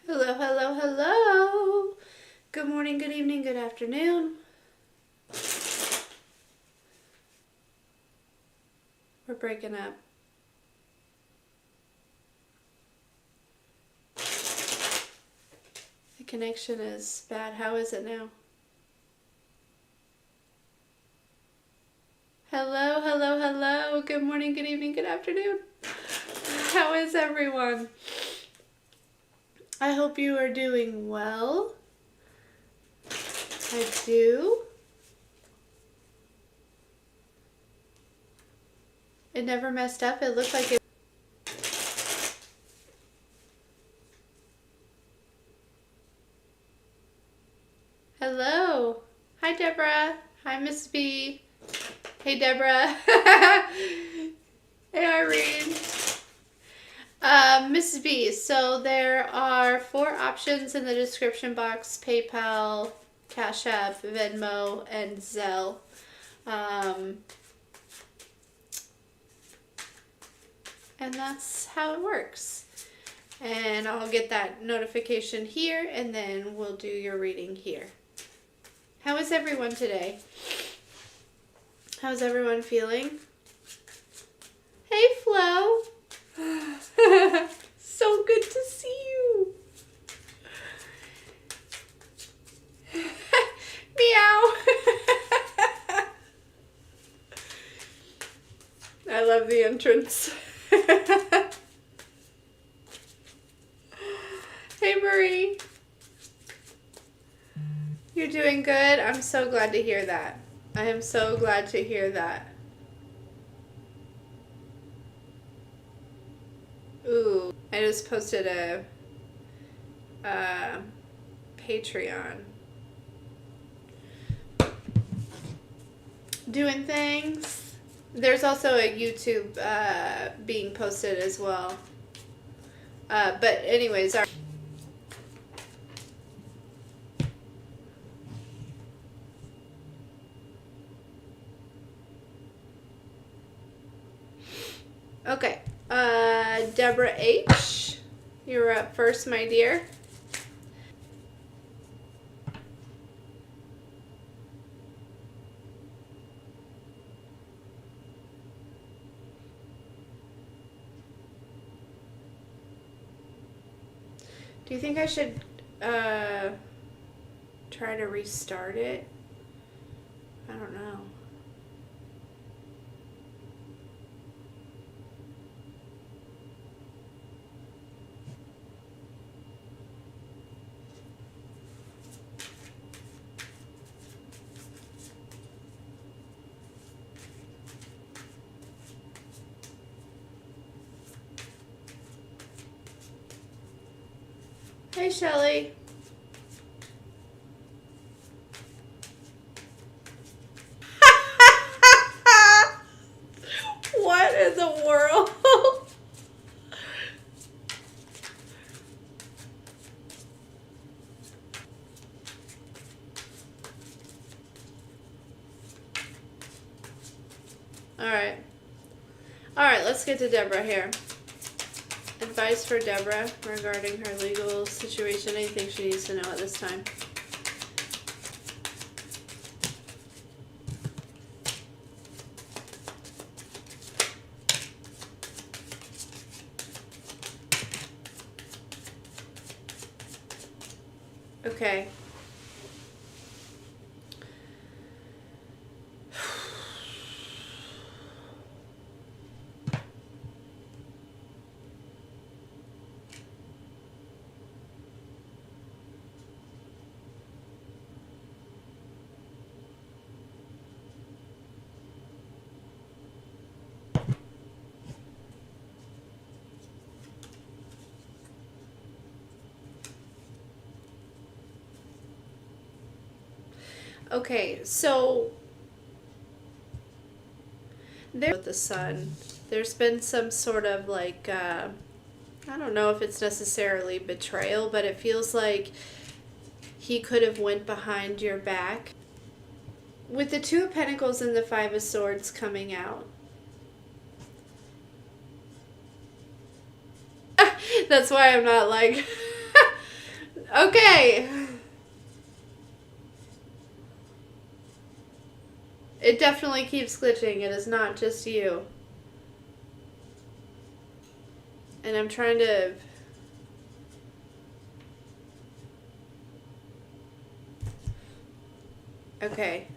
Hello, hello, hello. Good morning, good evening, good afternoon. We're breaking up. The connection is bad. How is it now? Hello, hello, hello. Good morning, good evening, good afternoon. How is everyone? I hope you are doing well. I do. It never messed up. It looked like it. Hello. Hi, Deborah. Hi, Miss B. Hey, Deborah. Hey, Irene. Mrs. B, so there are 4 options in the description box: PayPal, Cash App, Venmo, and Zelle. And that's how it works. And I'll get that notification here, and then we'll do your reading here. How is everyone today? How's everyone feeling? Hey, Flo. So good to see you. Meow. I love the entrance. Hey, Marie. You're doing good? I'm so glad to hear that. I am so glad to hear that. Ooh, I just posted a Patreon. Doing things. There's also a YouTube being posted as well. But anyways, okay. Deborah H., you're up first, my dear. Do you think I should try to restart it? I don't know. Hey, Shelly. What in the world? All right, let's get to Deborah here. Advice for Deborah regarding her legal situation. Anything she needs to know at this time. Okay. Okay, so there with the sun, there's been some sort of like, I don't know if it's necessarily betrayal, but it feels like he could have went behind your back. with the Two of Pentacles and the Five of Swords coming out. That's why I'm not like, okay. It definitely keeps glitching. It is not just you. And I'm trying to... Okay.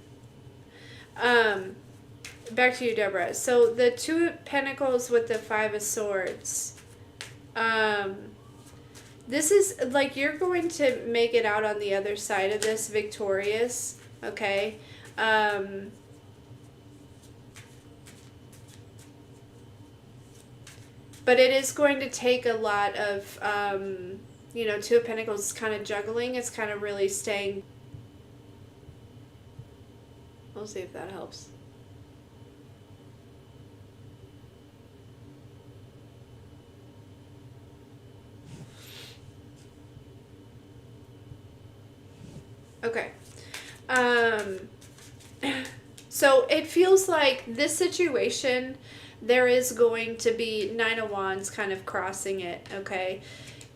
Back to you, Deborah. So the Two of Pentacles with the Five of Swords. This is like you're going to make it out on the other side of this victorious. Okay. But it is going to take a lot of, Two of Pentacles is kind of juggling. It's kind of really staying. We'll see if that helps. Okay. So it feels like this situation, there is going to be Nine of Wands kind of crossing it, okay?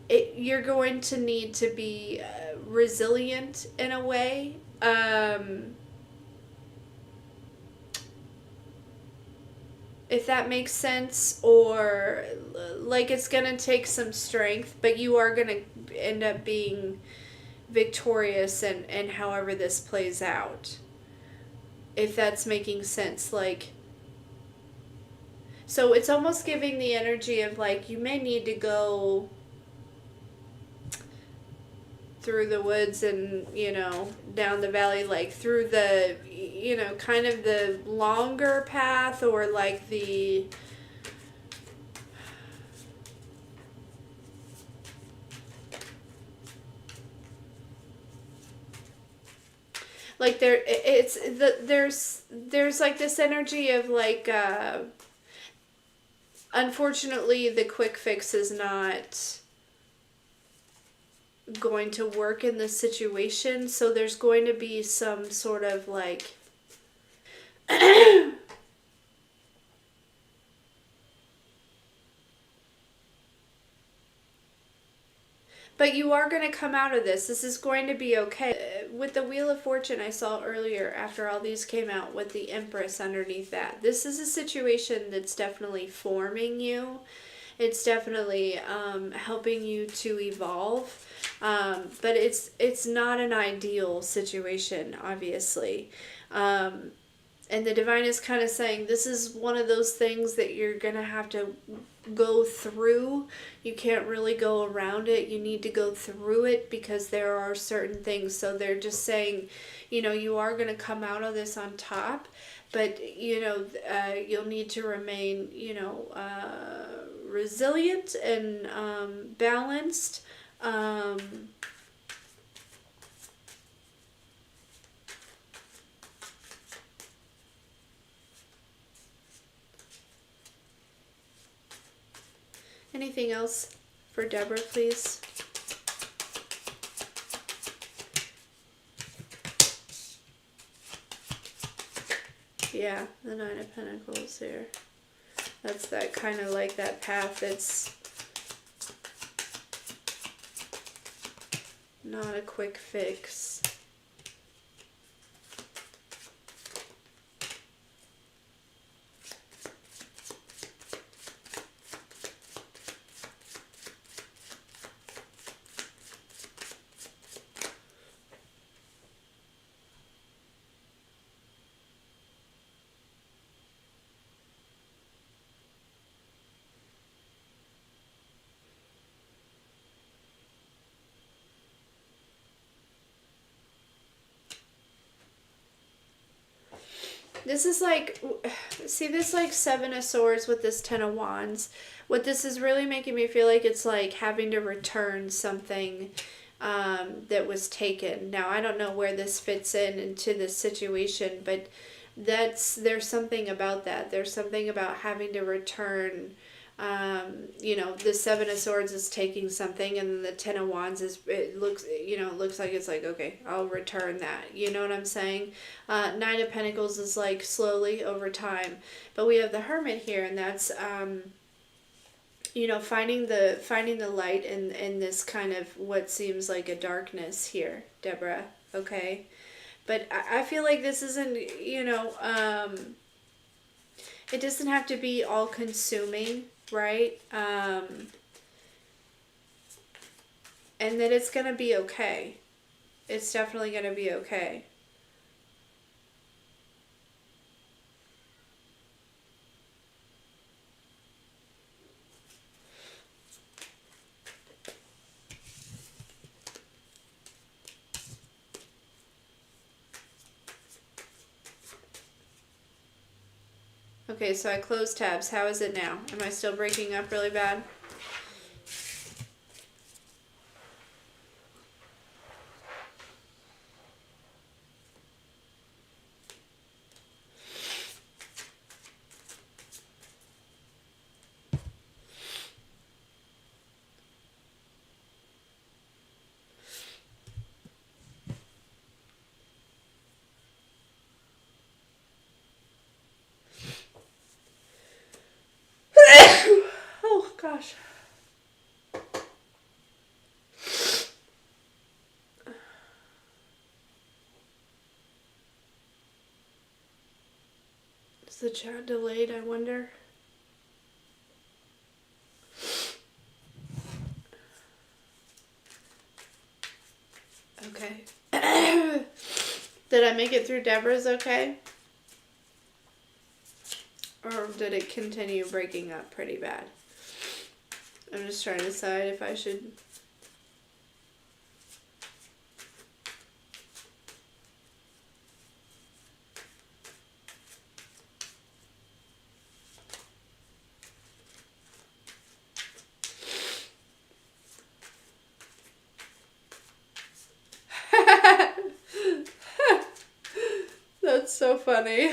You're going to need to be resilient in a way. If that makes sense, or like it's going to take some strength, but you are going to end up being victorious and however this plays out. If that's making sense, like, so it's almost giving the energy of like you may need to go through the woods and, down the valley, like through the, kind of the longer path, or like the, like there's like this energy of like, unfortunately the quick fix is not going to work in this situation, so there's going to be some sort of like but you are going to come out of this. This is going to be okay. With the Wheel of Fortune I saw earlier, after all these came out, with the Empress underneath that, this is a situation that's definitely forming you. It's definitely helping you to evolve. But it's not an ideal situation, obviously. And the Divine is kind of saying this is one of those things that you're going to have to go through. You can't really go around it. You need to go through it because there are certain things. So they're just saying, you are going to come out of this on top, but, you'll need to remain, resilient and balanced. Anything else for Deborah, please? Yeah, the Nine of Pentacles here. That's that kind of like that path that's not a quick fix. This is like, see this like Seven of Swords with this Ten of Wands. What this is really making me feel like, it's like having to return something that was taken. Now, I don't know where this fits into this situation, but there's something about that. There's something about having to return The Seven of Swords is taking something, and the Ten of Wands it looks like it's like, okay, I'll return that. You know what I'm saying? Nine of Pentacles is like slowly over time. But we have the Hermit here, and that's, finding the light in this kind of what seems like a darkness here, Deborah. Okay? But I feel like this isn't, it doesn't have to be all consuming, right? And that it's going to be okay. It's definitely going to be okay. Okay, so I closed tabs. How is it now? Am I still breaking up really bad? Oh, gosh. Is the chat delayed, I wonder? Okay. Did I make it through Deborah's okay? Or did it continue breaking up pretty bad? I'm just trying to decide if I should... That's so funny.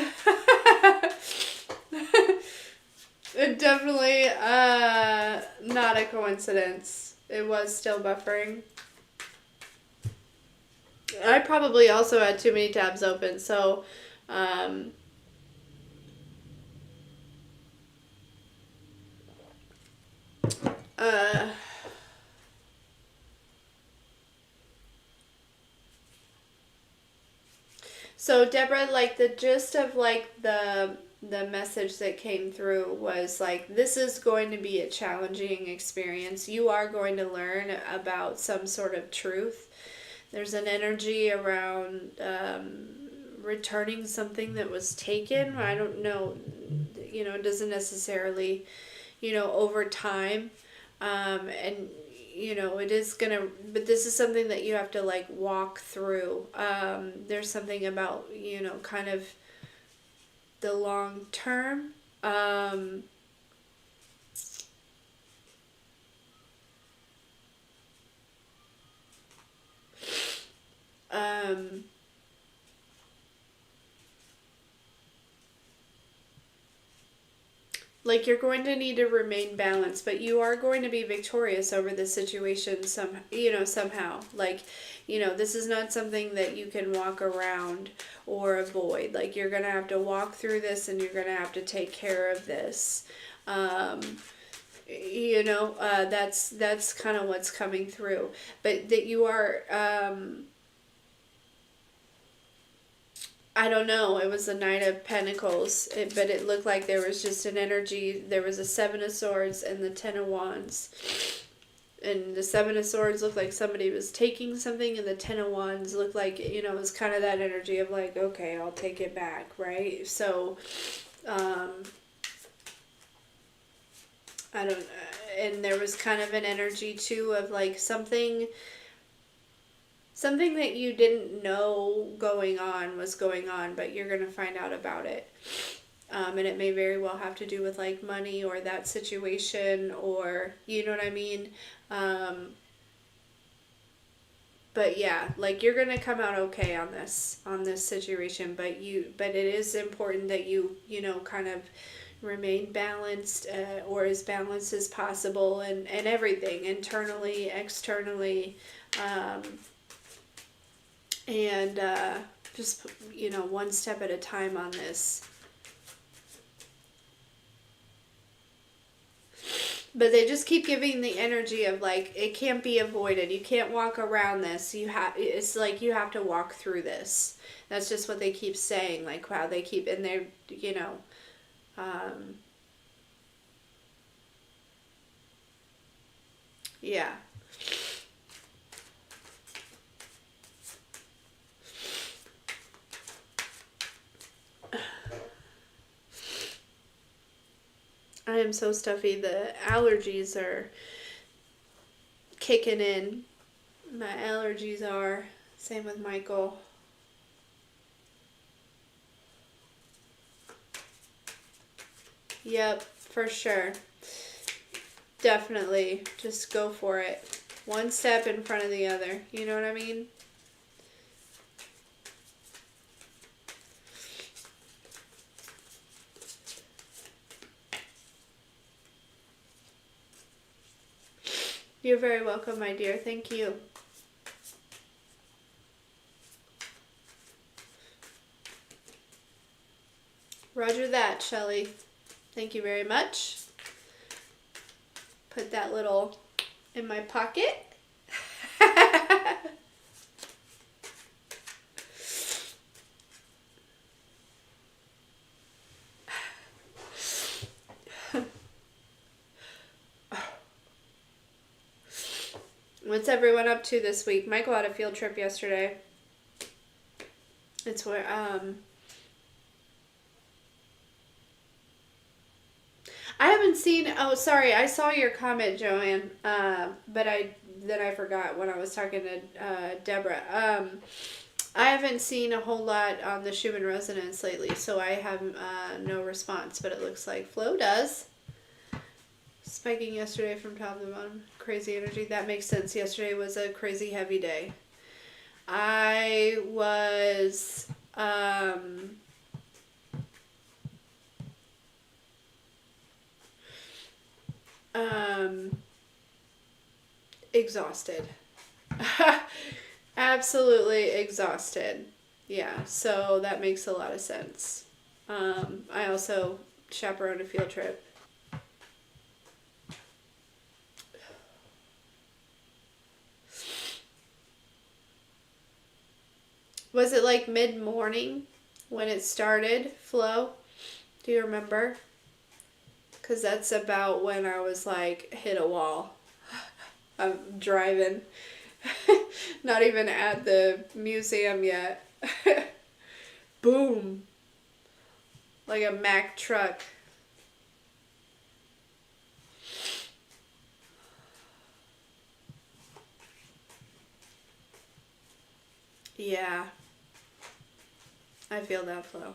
It definitely, not a coincidence. It was still buffering. I probably also had too many tabs open, so, So Deborah, like the gist of like the message that came through was like, this is going to be a challenging experience. You are going to learn about some sort of truth. There's an energy around returning something that was taken. I don't know, it doesn't necessarily, over time. And it is gonna, but this is something that you have to like walk through. There's something about, kind of the long term. Like you're going to need to remain balanced, but you are going to be victorious over this situation somehow. Like, this is not something that you can walk around or avoid. Like you're going to have to walk through this, and you're going to have to take care of this. That's kind of what's coming through. But that you are, I don't know. It was the Knight of Pentacles, but it looked like there was just an energy. There was a Seven of Swords and the Ten of Wands. And the Seven of Swords looked like somebody was taking something, and the Ten of Wands looked like, it was kind of that energy of like, okay, I'll take it back, right? So, I don't, and there was kind of an energy too of like something that you didn't know was going on, but you're going to find out about it. And it may very well have to do with like money or that situation, or, you know what I mean? But yeah, like you're going to come out okay on this situation, but it is important that you kind of remain balanced, or as balanced as possible, and everything, internally, externally, and just, one step at a time on this. But they just keep giving the energy of like, it can't be avoided. You can't walk around this. It's like you have to walk through this. That's just what they keep saying. Like, wow, they keep, and they're, yeah. I am so stuffy. The allergies are kicking in. My allergies are. Same with Michael. Yep, for sure. Definitely. Just go for it. One step in front of the other. You know what I mean? You're very welcome, my dear. Thank you. Roger that, Shelly. Thank you very much. Put that little in my pocket. What's everyone up to this week? Michael had a field trip yesterday. It's where, I haven't seen, oh, sorry, I saw your comment, Joanne, but then I forgot when I was talking to Deborah. I haven't seen a whole lot on the Schumann resonance lately, so I have no response, but it looks like Flo does. Spiking yesterday from top to bottom. Crazy energy. That makes sense. Yesterday was a crazy heavy day. I was exhausted. Absolutely exhausted. Yeah, so that makes a lot of sense. I also chaperoned a field trip. Was it like mid-morning when it started, Flo? Do you remember? Because that's about when I was like, hit a wall. I'm driving. Not even at the museum yet. Boom. Like a Mack truck. Yeah. I feel that, Flo.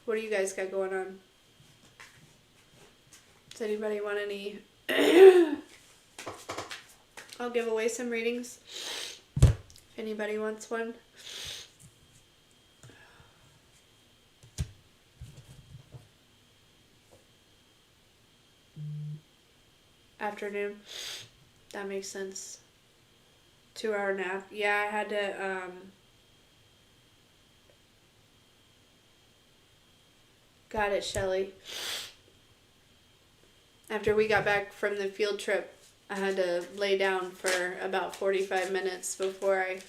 What do you guys got going on? Does anybody want any? I'll give away some readings if anybody wants one. Afternoon. That makes sense. 2-hour nap. Yeah, I had to, got it, Shelly. After we got back from the field trip, I had to lay down for about 45 minutes before I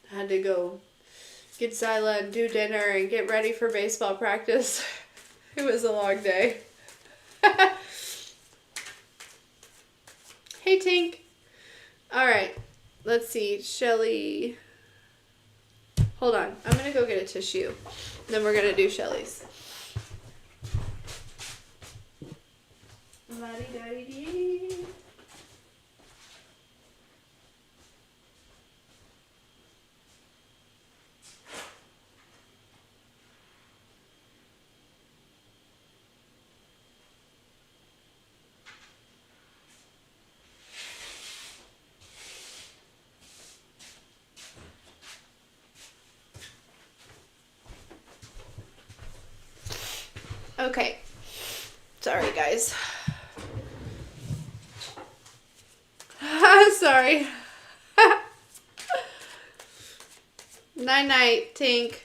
had to go get Zyla and do dinner and get ready for baseball practice. It was a long day. Hey, Tink. All right. Let's see. Shelly. Hold on. I'm going to go get a tissue. Then we're going to do Shelly's. La-di-da-di-dee. Okay. Sorry, guys. Sorry. Night-night, Tink.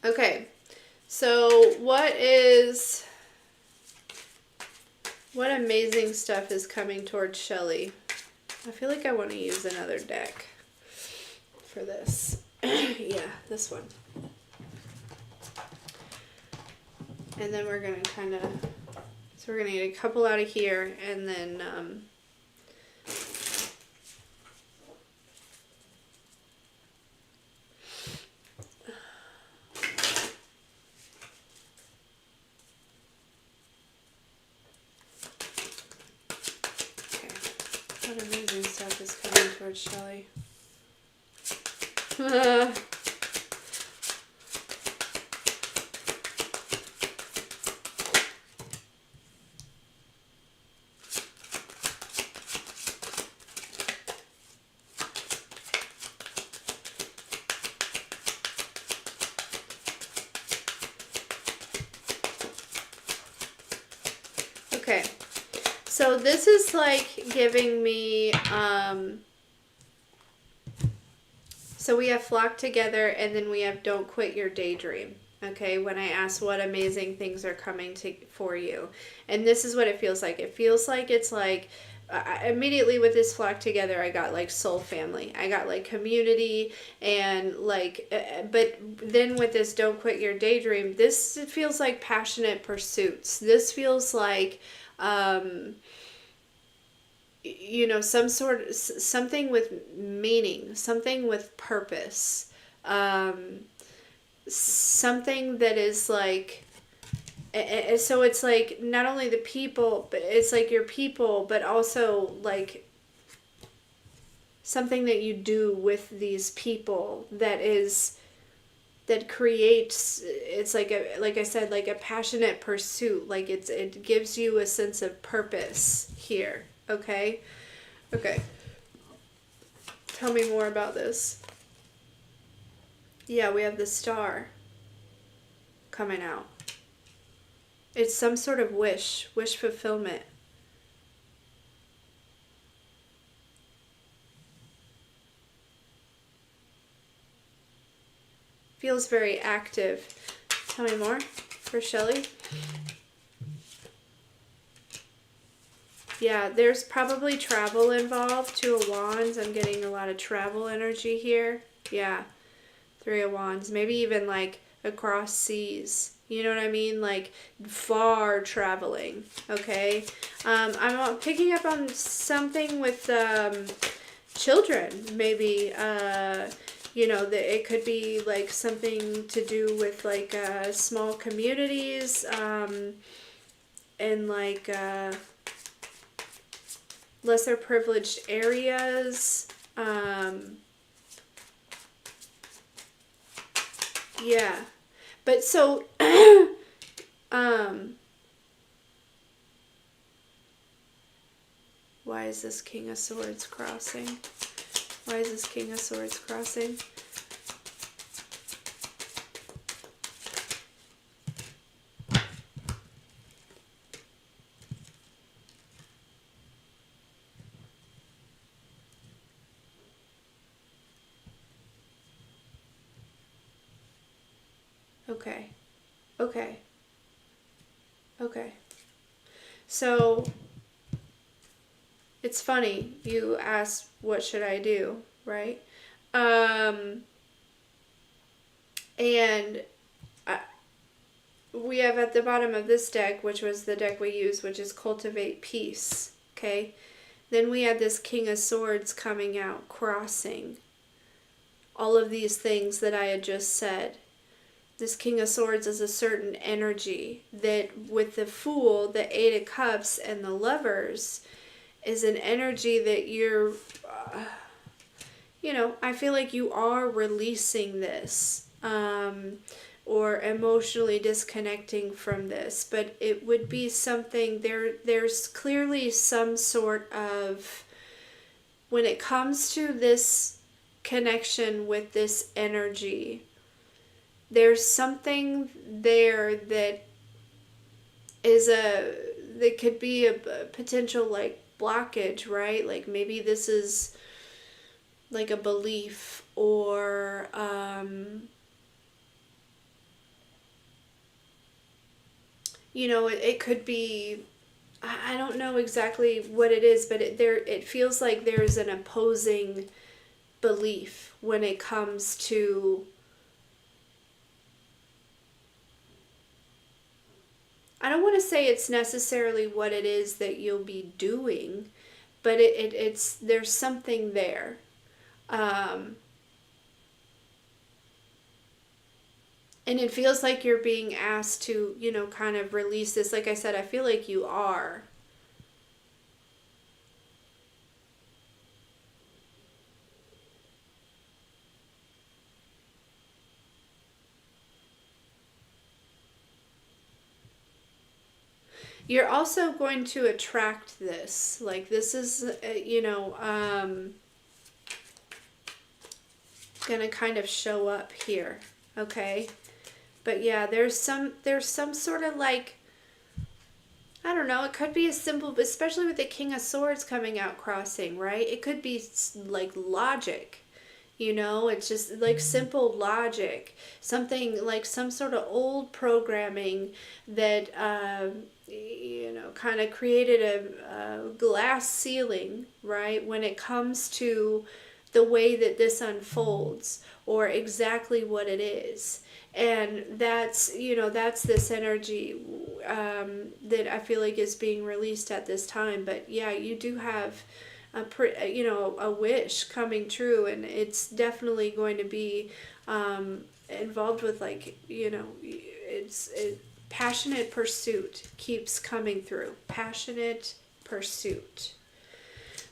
Okay. So what amazing stuff is coming towards Shelly? I feel like I want to use another deck for this. Yeah, this one. And then we're going to kind of, so we're going to get a couple out of here, and then, okay, what amazing stuff is coming towards Shelly. Okay, so this is like giving me, so we have flock together, and then we have don't quit your daydream. Okay, when I ask what amazing things are coming for you. And this is what it feels like. It feels like it's like, immediately with this flock together, I got like soul family. I got like community, and like, but then with this don't quit your daydream, this feels like passionate pursuits. This feels like, you know, something with meaning, something with purpose, something that is like, so it's like not only the people, but it's like your people, but also like something that you do with these people that creates, it's like like I said, like a passionate pursuit. Like it gives you a sense of purpose here. Okay. Tell me more about this. Yeah, we have the star coming out. It's some sort of wish fulfillment. Feels very active. Tell me more for Shelly. Yeah, there's probably travel involved. 2 of Wands. I'm getting a lot of travel energy here. Yeah. 3 of Wands. Maybe even like across seas. You know what I mean? Like far traveling. Okay. I'm picking up on something with children. Maybe. You know, that it could be like something to do with like small communities. And like lesser privileged areas. Yeah. But so, why is this King of Swords crossing? Why is this King of Swords crossing? Okay. Okay. Okay. So, it's funny, you asked what should I do, right? And we have at the bottom of this deck, which was the deck we used, which is Cultivate Peace, okay? Then we had this King of Swords coming out, crossing all of these things that I had just said. This King of Swords is a certain energy that with the Fool, the 8 of Cups, and the Lovers is an energy that you're, you know, I feel like you are releasing this or emotionally disconnecting from this. But it would be something, there's clearly some sort of, when it comes to this connection with this energy, there's something there that that could be a potential like blockage, right? Like maybe this is like a belief, or it could be, I don't know exactly what it is, but it feels like there's an opposing belief when it comes to, I don't want to say it's necessarily what it is that you'll be doing, but it's there's something there. Um, and it feels like you're being asked to, kind of release this. Like I said, I feel like you are. You're also going to attract this. Like this is, going to kind of show up here. Okay? But yeah, there's some sort of like, I don't know, it could be as simple, especially with the King of Swords coming out crossing, right? It could be like logic. It's just like simple logic, something like some sort of old programming that kind of created a glass ceiling, right, when it comes to the way that this unfolds, or exactly what it is. And that's this energy that I feel like is being released at this time. But yeah, you do have a wish coming true, and it's definitely going to be involved with, like, passionate pursuit keeps coming through. Passionate pursuit.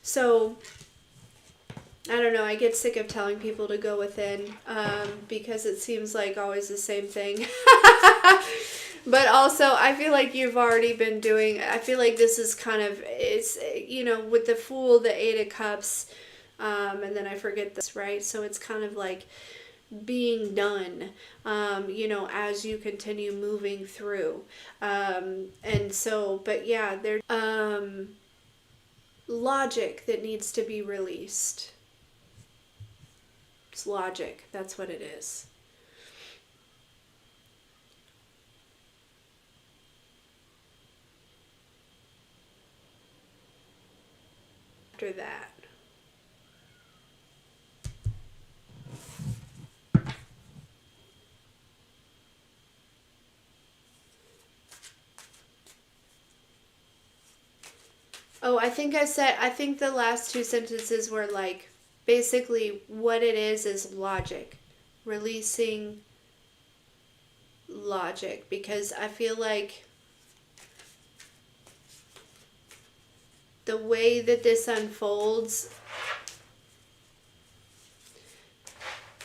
So I don't know, I get sick of telling people to go within, because it seems like always the same thing. But also, I feel like you've already been doing, I feel like this is kind of, it's, with the Fool, the Eight of Cups, and then I forget this, right? So it's kind of like being done, as you continue moving through. And so, but yeah, there's logic that needs to be released. It's logic, that's what it is. After that. Oh, I think the last two sentences were like, basically what it is logic. Releasing logic, because I feel like the way that this unfolds,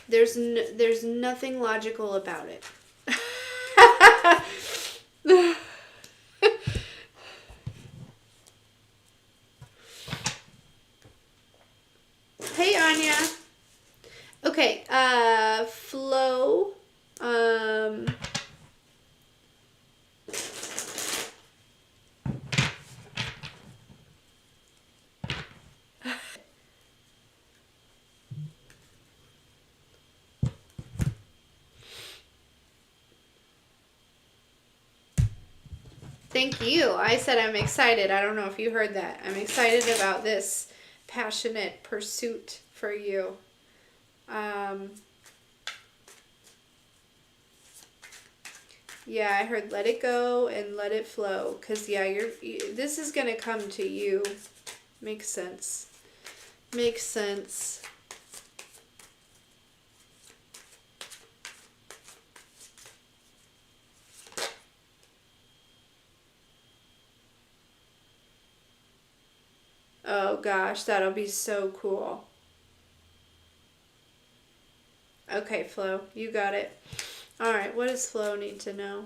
there's nothing logical about it. Hey, Anya. Okay, flow. Thank you. I said I'm excited. I don't know if you heard that. I'm excited about this passionate pursuit for you. Yeah, I heard let it go and let it flow. Because, yeah, this is going to come to you. Makes sense. Makes sense. Oh gosh, that'll be so cool. Okay, Flo, you got it. All right, what does Flo need to know?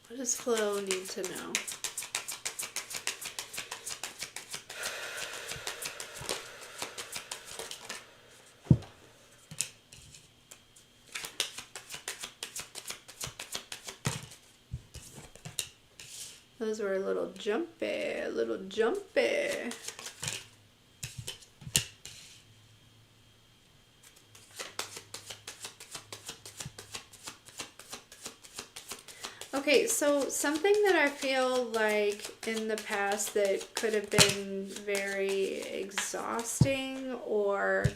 What does Flo need to know? Those were a little jumpy, a little jumpy. Okay, so something that I feel like in the past that could have been very exhausting, or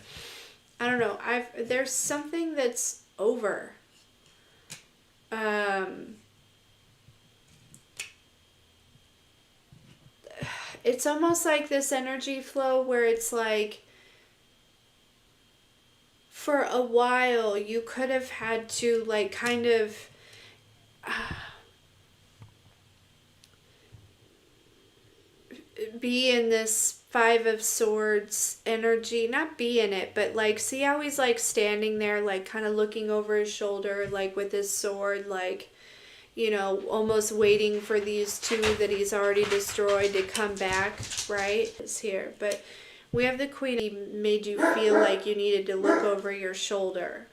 I don't know, there's something that's over. It's almost like this energy flow where it's like for a while you could have had to like kind of be in this Five of Swords energy, not be in it, but like see how he's like standing there like kind of looking over his shoulder like with his sword, like, you know, almost waiting for these two that he's already destroyed to come back, right? It's here. But we have the Queen. He made you feel like you needed to look over your shoulder,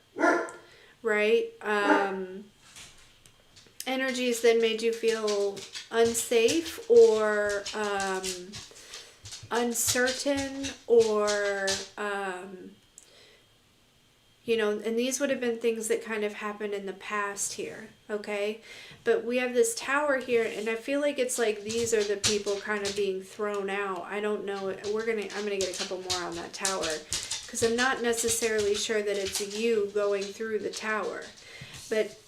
right? Energies that made you feel unsafe or uncertain or you know, and these would have been things that kind of happened in the past here, okay? But we have this tower here, and I feel like it's like these are the people kind of being thrown out. I don't know. I'm gonna get a couple more on that tower, because I'm not necessarily sure that it's you going through the tower. But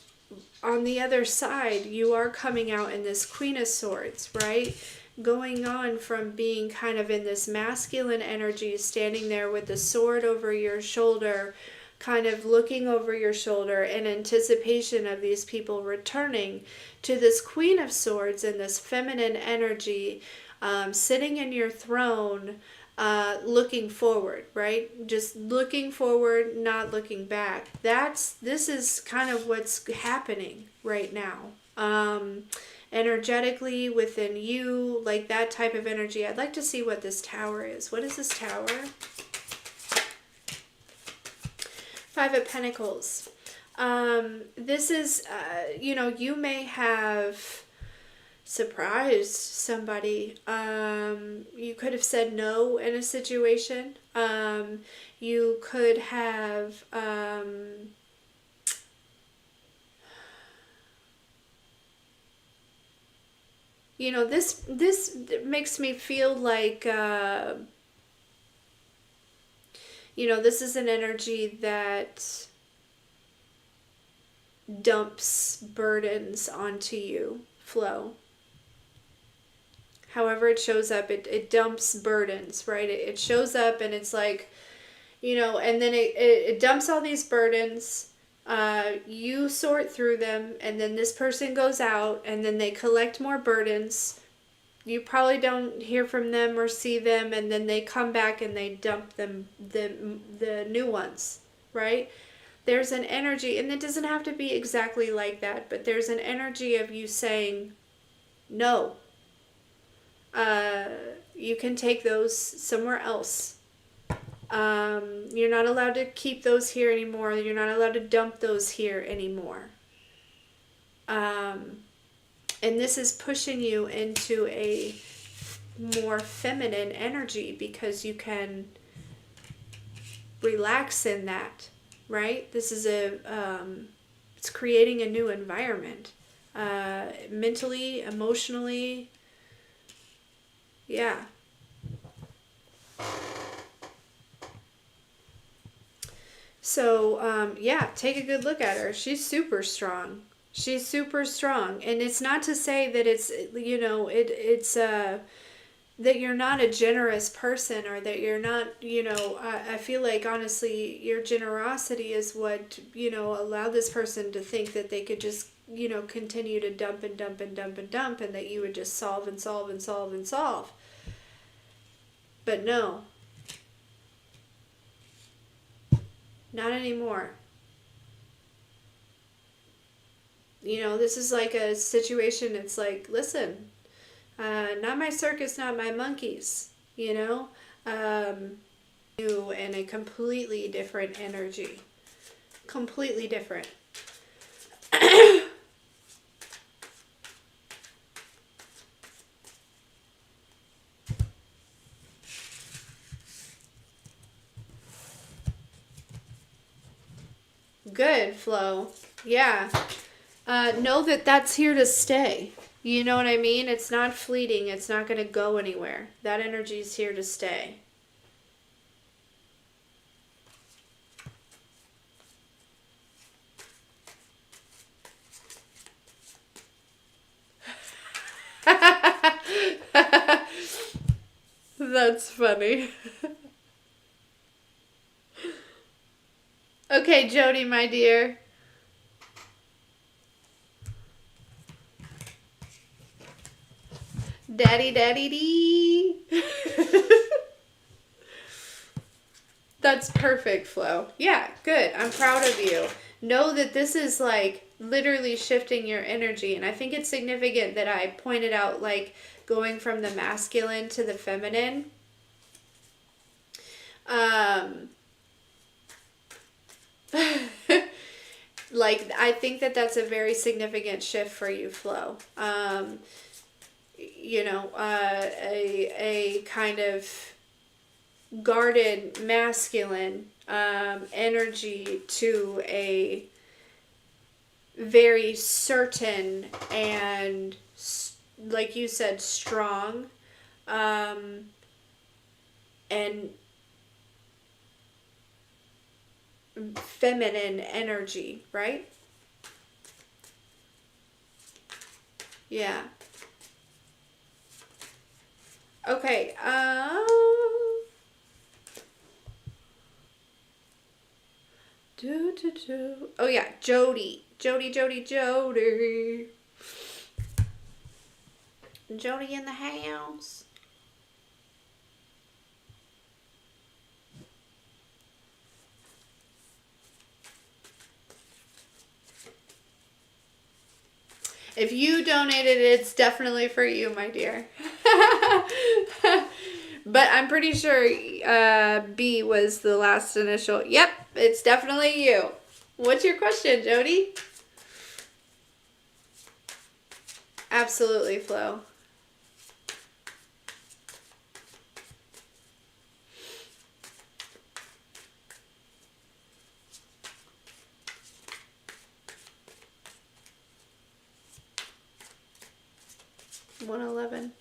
on the other side, you are coming out in this Queen of Swords, right? Going on from being kind of in this masculine energy, standing there with the sword over your shoulder, kind of looking over your shoulder in anticipation of these people returning, to this Queen of Swords and this feminine energy, sitting in your throne, looking forward, right? Just looking forward, not looking back. This is kind of what's happening right now. Energetically within you, like that type of energy. I'd like to see what this tower is. What is this tower? Five of Pentacles. This is, you know, you may have surprised somebody. You could have said no in a situation. You could have, you know, this makes me feel like, you know, this is an energy that dumps burdens onto you, flow. However it shows up, it dumps burdens, right? It shows up and it's like, you know, and then it dumps all these burdens. You sort through them, and then this person goes out, and then they collect more burdens. You probably don't hear from them or see them, and then they come back and they dump them, the new ones, right? There's an energy, and it doesn't have to be exactly like that, but there's an energy of you saying, no, you can take those somewhere else. You're not allowed to keep those here anymore. You're not allowed to dump those here anymore. And this is pushing you into a more feminine energy because you can relax in that, right? This is it's creating a new environment. Mentally, emotionally, yeah. So, yeah, take a good look at her. She's super strong. She's super strong. And it's not to say that it's, you know, it's that you're not a generous person or that you're not, you know, I feel like, honestly, your generosity is what, you know, allowed this person to think that they could just, you know, continue to dump and dump and dump and dump, and that you would just solve and solve and solve and solve. But no. Not anymore. You know, this is like a situation, it's like, listen, not my circus, not my monkeys, you know? You in a completely different energy. Completely different. Good, Flo. Yeah. Know that that's here to stay. You know what I mean? It's not fleeting. It's not going to go anywhere. That energy is here to stay. That's funny. Okay, Jody, my dear. Daddy, daddy, dee. That's perfect, Flo. Yeah, good. I'm proud of you. Know that this is like literally shifting your energy. And I think it's significant that I pointed out like going from the masculine to the feminine. Like, I think that that's a very significant shift for you, Flo. You know, a kind of guarded masculine energy to a very certain and, like you said, strong and feminine energy, right? Yeah. Okay. Oh yeah, Jody. Jody in the house. If you donated, it's definitely for you, my dear. But I'm pretty sure B was the last initial. Yep, it's definitely you. What's your question, Jody? Absolutely, Flo. $111.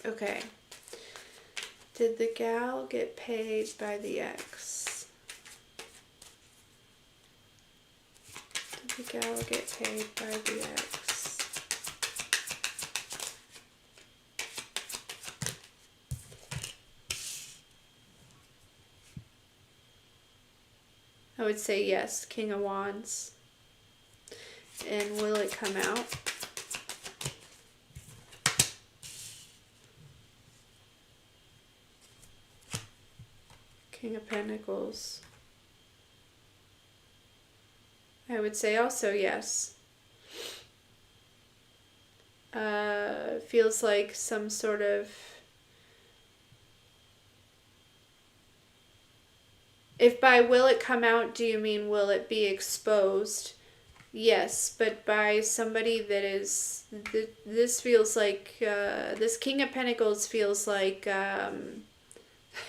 Okay. Did the gal get paid by the ex? Did the gal get paid by the ex? I would say yes, King of Wands. And will it come out? King of Pentacles. I would say also yes. Feels like some sort of... If by will it come out, do you mean will it be exposed? Yes, but by somebody that is... This feels like... this King of Pentacles feels like...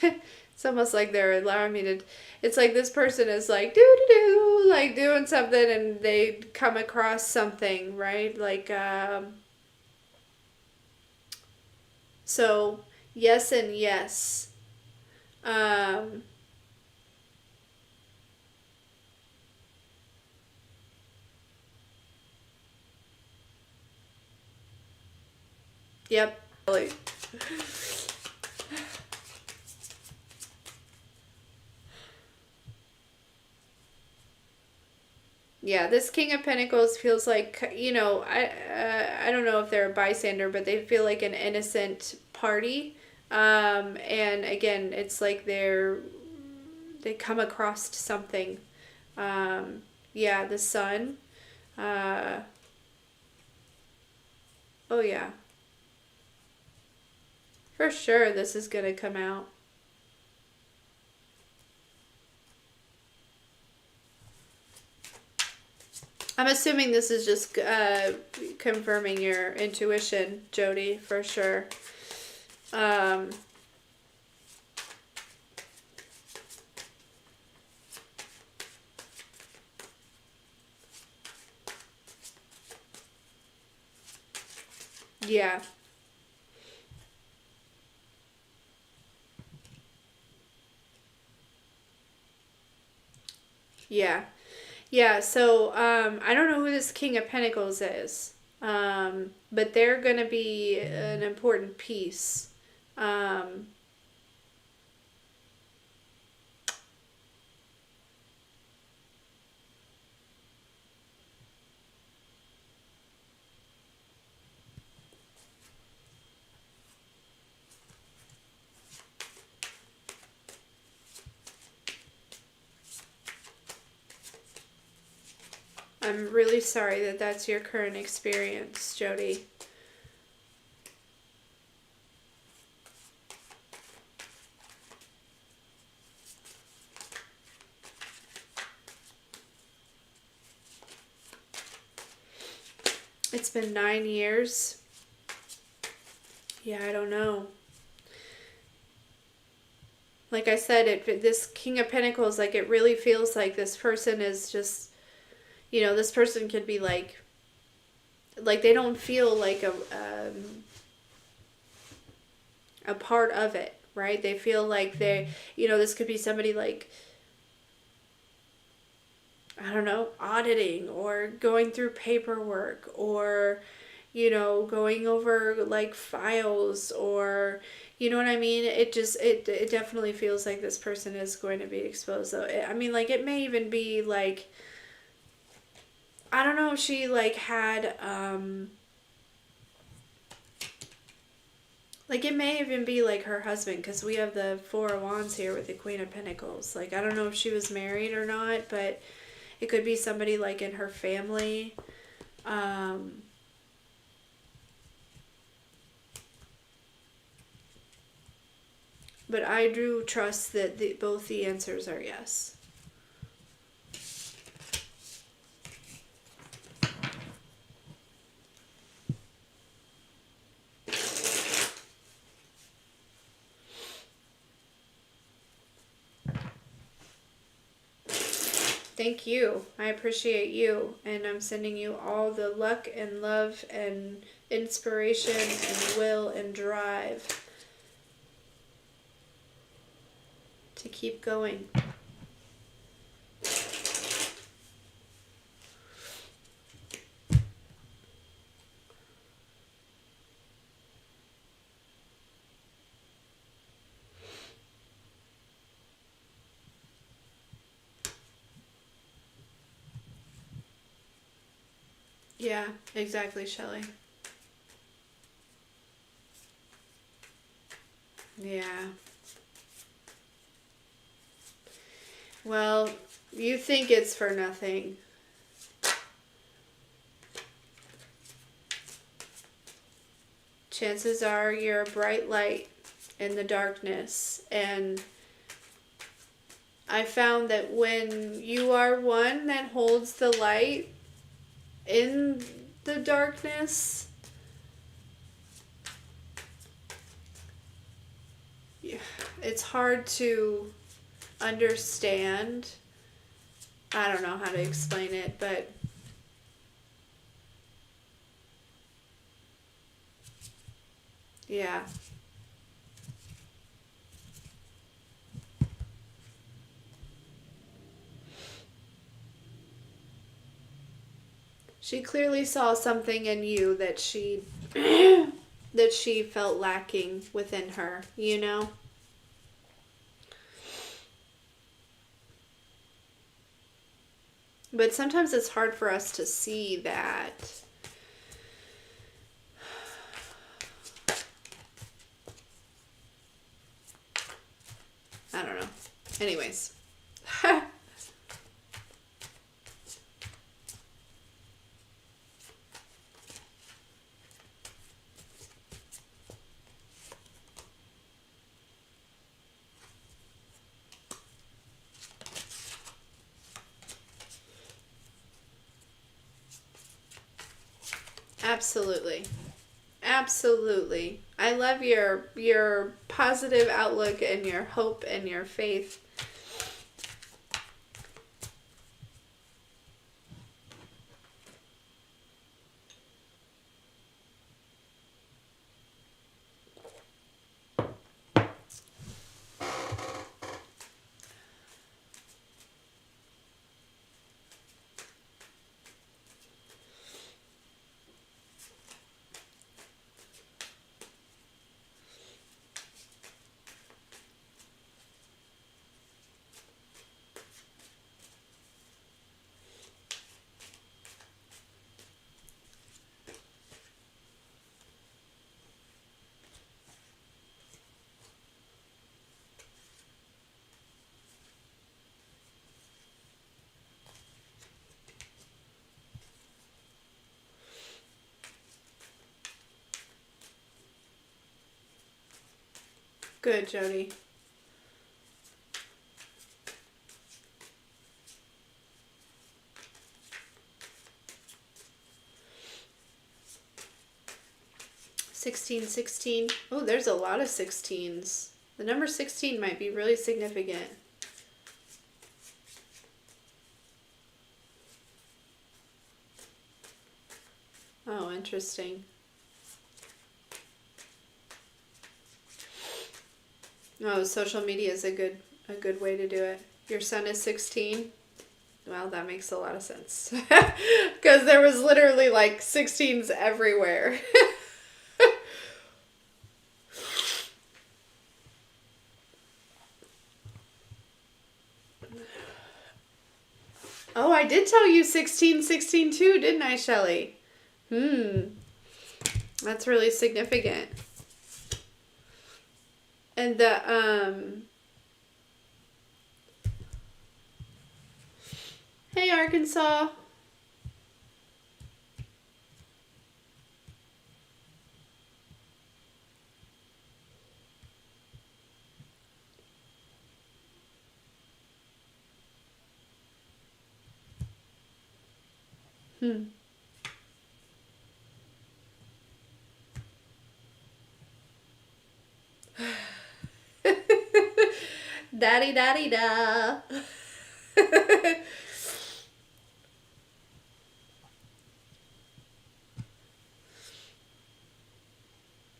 it's almost like they're allowing me to... It's like this person is like, do-do-do, like doing something and they come across something, right? Like, so, yes and yes. Yep. Yeah, this King of Pentacles feels like, you know, I don't know if they're a bystander, but they feel like an innocent party. And again, it's like they come across something. Yeah, the sun. Oh yeah. For sure this is gonna come out. I'm assuming this is just confirming your intuition, Jody, for sure. Yeah. Yeah. Yeah, so I don't know who this King of Pentacles is, but they're going to be an important piece. Um, I'm really sorry that that's your current experience, Jody. It's been 9 years. Yeah, I don't know. Like I said, this King of Pentacles, like it really feels like this person is just, this person could be like they don't feel like a part of it, right? They feel like this could be somebody like, I don't know, auditing or going through paperwork or, going over like files or, you know what I mean? It definitely feels like this person is going to be exposed. So, I mean, like it may even be like, I don't know if she like had, like it may even be like her husband, because we have the Four of Wands here with the Queen of Pentacles. Like I don't know if she was married or not, but it could be somebody like in her family. But I do trust that both the answers are yes. Thank you. I appreciate you. And I'm sending you all the luck and love and inspiration and will and drive to keep going. Yeah, exactly, Shelley. Yeah. Well, you think it's for nothing. Chances are you're a bright light in the darkness. And I found that when you are one that holds the light in the darkness, it's hard to understand. I don't know how to explain it, but yeah. She clearly saw something in you that she that she felt lacking within her, But sometimes it's hard for us to see that. I don't know. Anyways. Absolutely. Absolutely. I love your positive outlook and your hope and your faith. Good, Jody. $16.16. Oh, there's a lot of 16s. The number 16 might be really significant. Oh, interesting. Oh, social media is a good way to do it. Your son is 16. Well, that makes a lot of sense. Because there was literally like 16s everywhere. Oh, I did tell you 1616 too, didn't I, Shelley? That's really significant. And hey, Arkansas. Daddy, daddy, da.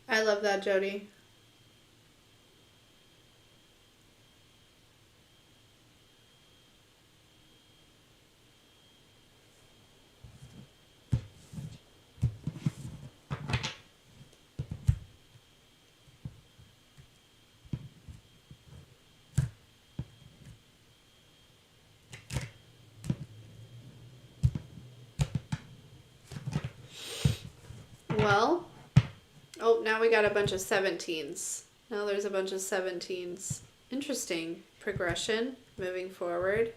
I love that, Jody. Well, oh, now we got a bunch of 17s. Now there's a bunch of 17s. Interesting progression moving forward.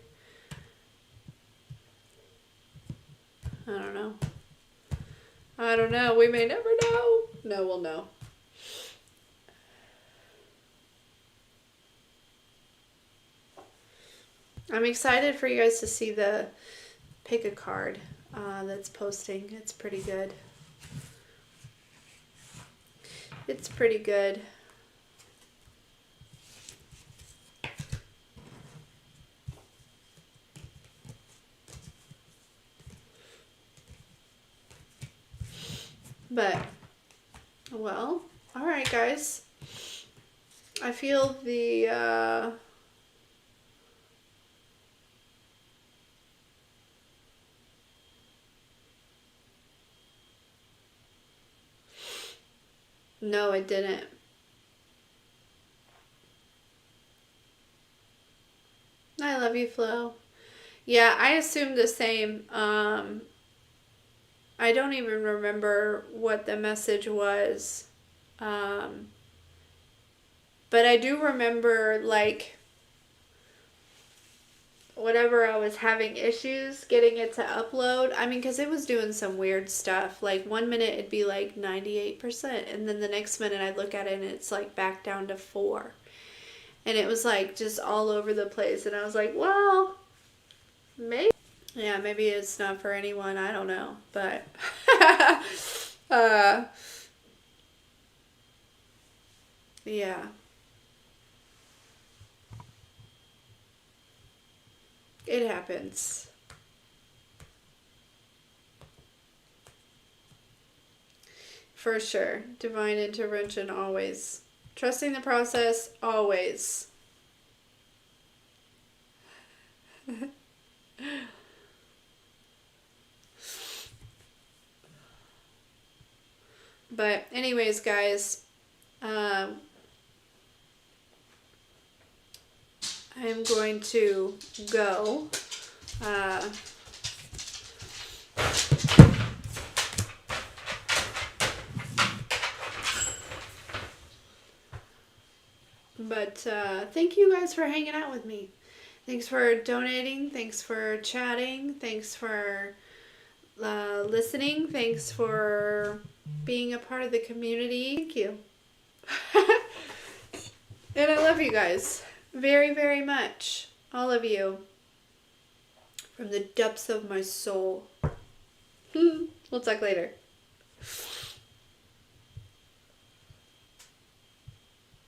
I don't know. I don't know. We may never know. No, we'll know. I'm excited for you guys to see the pick a card that's posting. It's pretty good. It's pretty good. But, well, all right, guys. I feel the, no, it didn't. I love you, Flo. Yeah, I assumed the same. I don't even remember what the message was. But I do remember, like, whenever I was having issues getting it to upload, I mean, because it was doing some weird stuff. Like, 1 minute it'd be like 98%, and then the next minute I'd look at it and it's like back down to 4. And it was like just all over the place. And I was like, well, maybe. Yeah, maybe it's not for anyone. I don't know. But yeah. It happens. For sure. Divine intervention always. Trusting the process always. But anyways, guys, I'm going to go. But thank you guys for hanging out with me. Thanks for donating. Thanks for chatting. Thanks for listening. Thanks for being a part of the community. Thank you. And I love you guys very, very much. All of you. From the depths of my soul. We'll talk later.